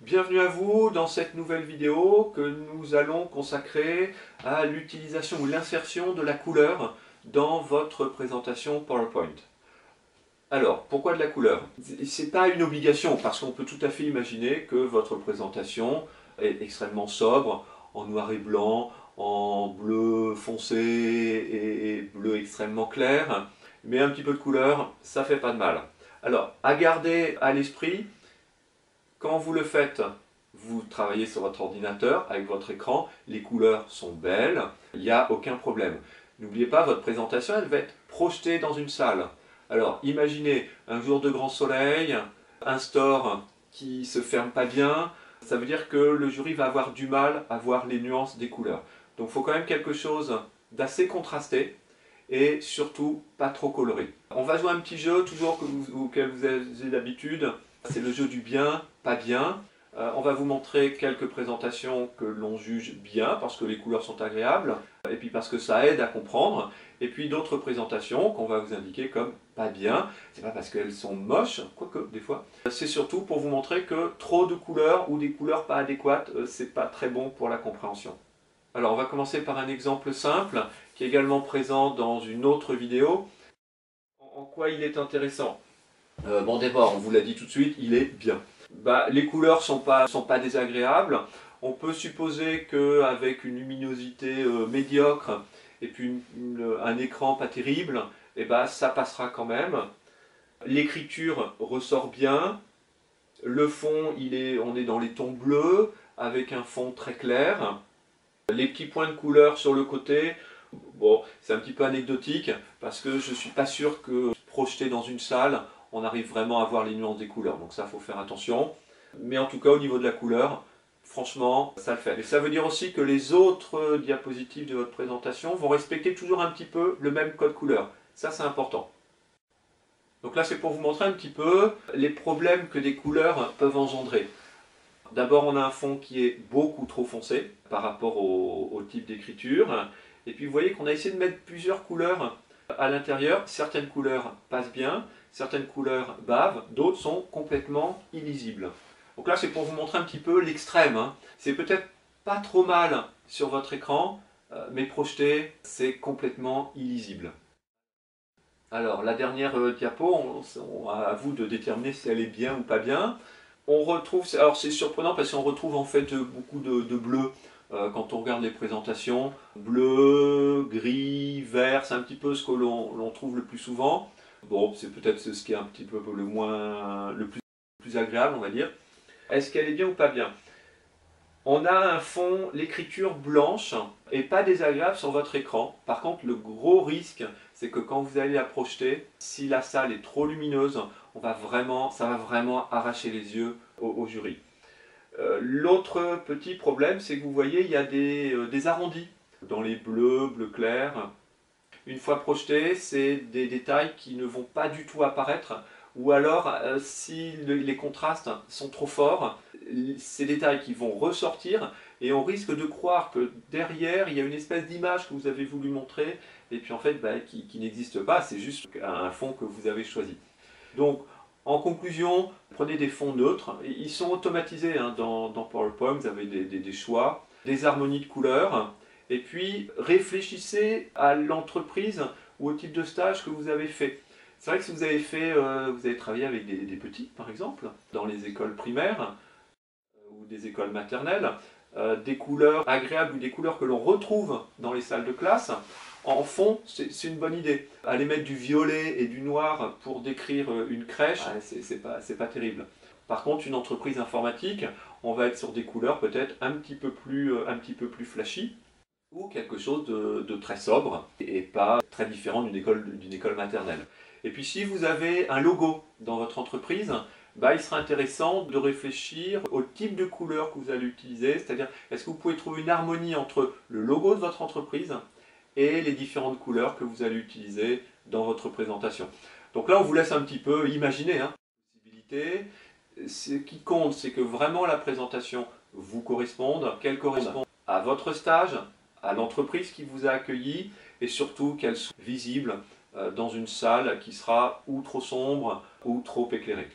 Bienvenue à vous dans cette nouvelle vidéo que nous allons consacrer à l'utilisation ou l'insertion de la couleur dans votre présentation PowerPoint. Alors, pourquoi de la couleur? Ce n'est pas une obligation parce qu'on peut tout à fait imaginer que votre présentation est extrêmement sobre, en noir et blanc, en bleu foncé et bleu extrêmement clair, mais un petit peu de couleur, ça fait pas de mal. Alors, à garder à l'esprit, quand vous le faites, vous travaillez sur votre ordinateur avec votre écran, les couleurs sont belles, il n'y a aucun problème. N'oubliez pas, votre présentation, elle va être projetée dans une salle. Alors, imaginez un jour de grand soleil, un store qui se ferme pas bien, ça veut dire que le jury va avoir du mal à voir les nuances des couleurs. Donc, il faut quand même quelque chose d'assez contrasté et surtout pas trop coloré. On va jouer un petit jeu, toujours auquel vous avez l'habitude. C'est le jeu du bien, pas bien. On va vous montrer quelques présentations que l'on juge bien parce que les couleurs sont agréables et puis parce que ça aide à comprendre. Et puis d'autres présentations qu'on va vous indiquer comme pas bien. C'est pas parce qu'elles sont moches, quoique des fois. C'est surtout pour vous montrer que trop de couleurs ou des couleurs pas adéquates, c'est pas très bon pour la compréhension. Alors on va commencer par un exemple simple qui est également présent dans une autre vidéo. En quoi il est intéressant? Bon, d'abord, on vous l'a dit tout de suite, il est bien. Les couleurs ne sont pas désagréables. On peut supposer qu'avec une luminosité médiocre et puis un écran pas terrible, ça passera quand même. L'écriture ressort bien. Le fond, on est dans les tons bleus avec un fond très clair. Les petits points de couleur sur le côté, bon, c'est un petit peu anecdotique parce que je ne suis pas sûr que projeté dans une salle, on arrive vraiment à voir les nuances des couleurs. Donc ça, il faut faire attention. Mais en tout cas, au niveau de la couleur, franchement, ça le fait. Et ça veut dire aussi que les autres diapositives de votre présentation vont respecter toujours un petit peu le même code couleur. Ça, c'est important. Donc là, c'est pour vous montrer un petit peu les problèmes que des couleurs peuvent engendrer. D'abord, on a un fond qui est beaucoup trop foncé par rapport au type d'écriture. Et puis, vous voyez qu'on a essayé de mettre plusieurs couleurs à l'intérieur. Certaines couleurs passent bien, certaines couleurs bavent, d'autres sont complètement illisibles. Donc là, c'est pour vous montrer un petit peu l'extrême. C'est peut-être pas trop mal sur votre écran, mais projeté, c'est complètement illisible. Alors, la dernière diapo, à vous de déterminer si elle est bien ou pas bien. On retrouve, alors c'est surprenant parce qu'on retrouve en fait beaucoup de bleu quand on regarde les présentations. Bleu, gris, vert, c'est un petit peu ce que l'on trouve le plus souvent. Bon, c'est peut-être ce qui est un petit peu le plus agréable, on va dire. Est-ce qu'elle est bien ou pas bien? On a un fond, l'écriture blanche, et pas désagréable sur votre écran. Par contre, le gros risque, c'est que quand vous allez la projeter, si la salle est trop lumineuse, ça va vraiment arracher les yeux au jury. L'autre petit problème, c'est que vous voyez, il y a des arrondis dans les bleus, bleu clair. Une fois projetés, c'est des détails qui ne vont pas du tout apparaître, ou alors si les contrastes sont trop forts, ces détails qui vont ressortir et on risque de croire que derrière il y a une espèce d'image que vous avez voulu montrer et puis en fait qui n'existe pas, c'est juste un fond que vous avez choisi. Donc en conclusion, prenez des fonds neutres, ils sont automatisés dans PowerPoint, vous avez des choix, des harmonies de couleurs, et puis réfléchissez à l'entreprise ou au type de stage que vous avez fait. C'est vrai que si vous avez travaillé avec des petits par exemple, dans les écoles primaires, ou des écoles maternelles, des couleurs agréables ou des couleurs que l'on retrouve dans les salles de classe, en fond, c'est une bonne idée. Aller mettre du violet et du noir pour décrire une crèche, c'est pas terrible. Par contre, une entreprise informatique, on va être sur des couleurs peut-être un petit peu plus flashy, ou quelque chose de très sobre et pas très différent d'une école maternelle. Et puis si vous avez un logo dans votre entreprise, il sera intéressant de réfléchir au type de couleur que vous allez utiliser, c'est-à-dire est-ce que vous pouvez trouver une harmonie entre le logo de votre entreprise et les différentes couleurs que vous allez utiliser dans votre présentation. Donc là, on vous laisse un petit peu imaginer possibilités. Ce qui compte, c'est que vraiment la présentation vous corresponde, qu'elle corresponde à votre stage, à l'entreprise qui vous a accueilli et surtout qu'elle soit visible dans une salle qui sera ou trop sombre ou trop éclairée.